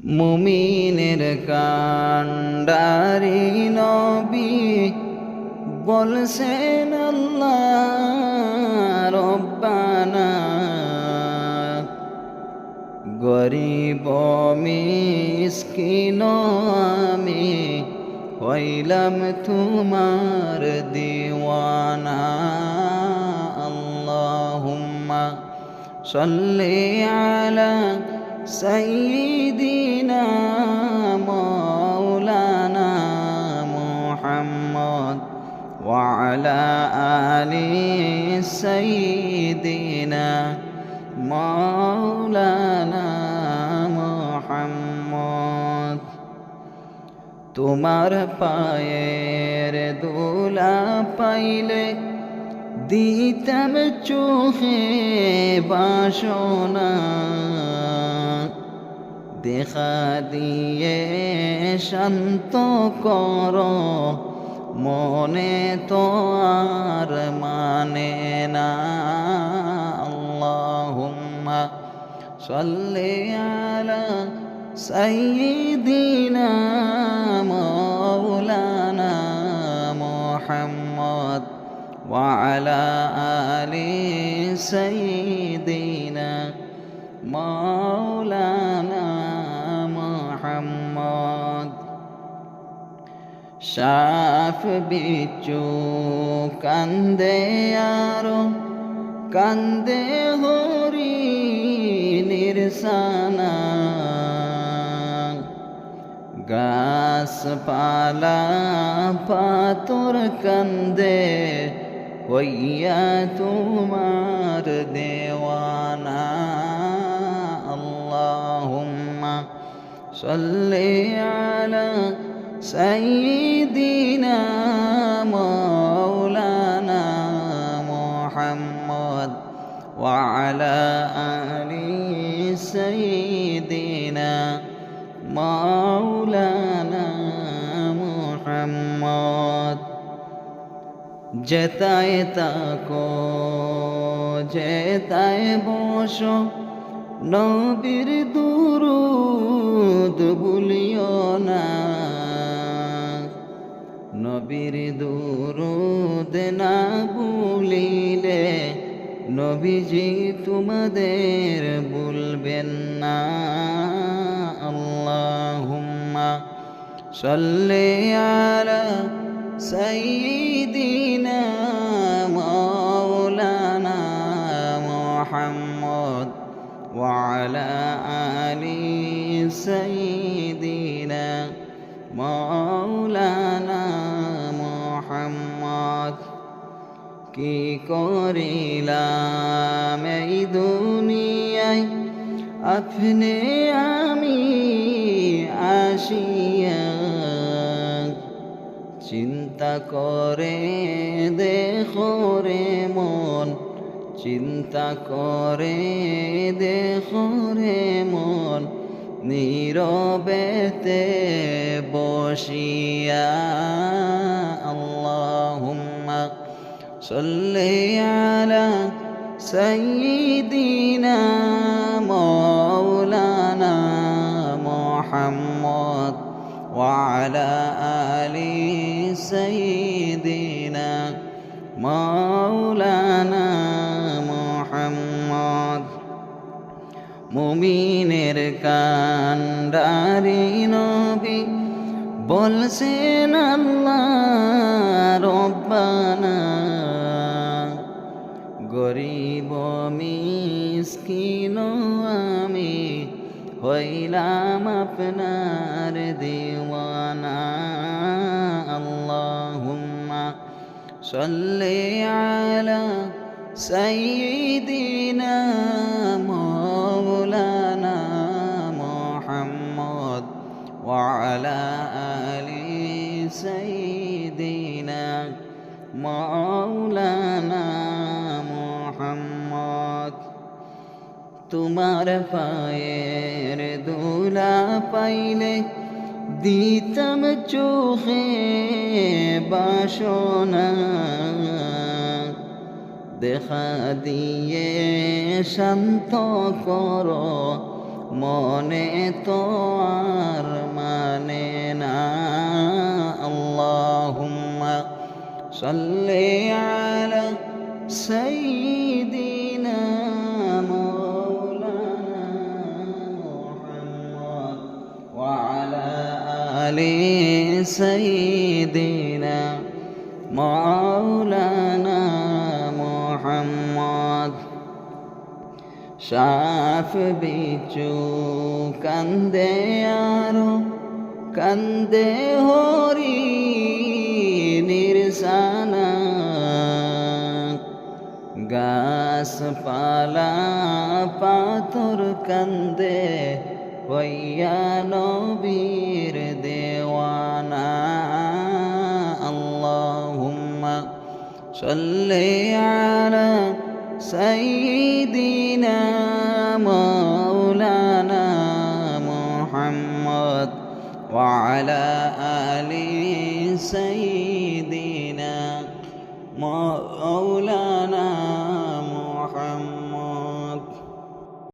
মুমিনের কান্ডারি নবী বলছেন আল্লাহ রব্বানা, গরিব মিসকিন আমি হইলাম তোমার দিওয়ানা। আল্লাহুম্মা সাল্লি আলা সাইয়্যিদিনা মাওলানা মুহাম্মদ ওয়া আলা আলি সাইয়্যিদিনা মাওলানা মুহাম্মদ। তোমার পায়ের দোলা পাইলে দিতাম চোখে বাসনা, দেখা দিয়ে শান্ত করো মনে তো আর মানে না। আল্লাহুম্মা সাল্লি আলা সাইয়্যিদিনা মাওলানা মুহাম্মদ ওয়া আলা আলি সাইয়্যিদিনা মাওলানা মুহাম্মদ। সাফ বিচ্ছু কান্দে আরো কান্দে হরিণের সানা, গাছপালা পাথর কান্দে হইয়া তোমার দেওয়ানা। আল্লাহুম্মা সাল্লি আলা সাইয়্যিদিনা মাওলানা মুহাম্মদ ওয়া আলা আলি সাইয়্যিদিনা মাওলানা মুহাম্মদ। যেতায় তাকো যেতায় বসো নবীর দুরূদ ভুলিও না, নবীর দুরূদ না ভুলিলে নবীজি তোমাদের ভুলবেন না। আল্লাহুম্মা সাল্লি আলা সাইয়্যিদিনা মাওলানা মুহাম্মদ ওয়া আলা আলি সাইয়্যিদিনা মাওলানা মুহাম্মদ। কি করিলাম এই দুনিয়ায় আপনি আমি আসিয়া, চিন্তা করে দেখো রে মন, চিন্তা করে দেখো রে মন, নীরবেতে বসিয়া। আল্লাহুম্মা সাল্লি আলা সাইয়্যিদিনা মাওলানা মুহাম্মদ ওয়া আলা আলি সাইয়্যিদিনা মাওলানা মুহাম্মদ। মুমিনের কান্ডারি নবী বলছেন আল্লাহ রব্বানা, গরিব মিসকিন আমি হইলাম আপনার দিওয়ানা। আল্লাহুম্মা সাল্লি আলা সাইয়্যিদিনা মাওলানা মুহাম্মদ ওয়া আলা আলি সাইয়্যিদিনা মাওলানা মুহাম্মদ। তোমার পায়ের দোলা পাইলে দিতাম চোখে বাসনা, দেখা দিয়ে শান্ত করো মনে তো সাল্লি আলা সাইয়্যিদিনা মাওলানা মুহাম্মদ ওয়া আলা আলি সাইয়্যিদিনা মাওলানা মুহাম্মদ। সাফ বিচু কান্দে আরো কান্দে হরি নির্সানা, গাছপালা পাথর কান্দে হইয়া নবীর দেওয়ানা। আল্লাহুম্মা সাল্লি আলা সাইয়্যিদিনা মাওলানা মুহাম্মদ ওয়া আলা আলি সাইয়্যিদিনা মাওলানা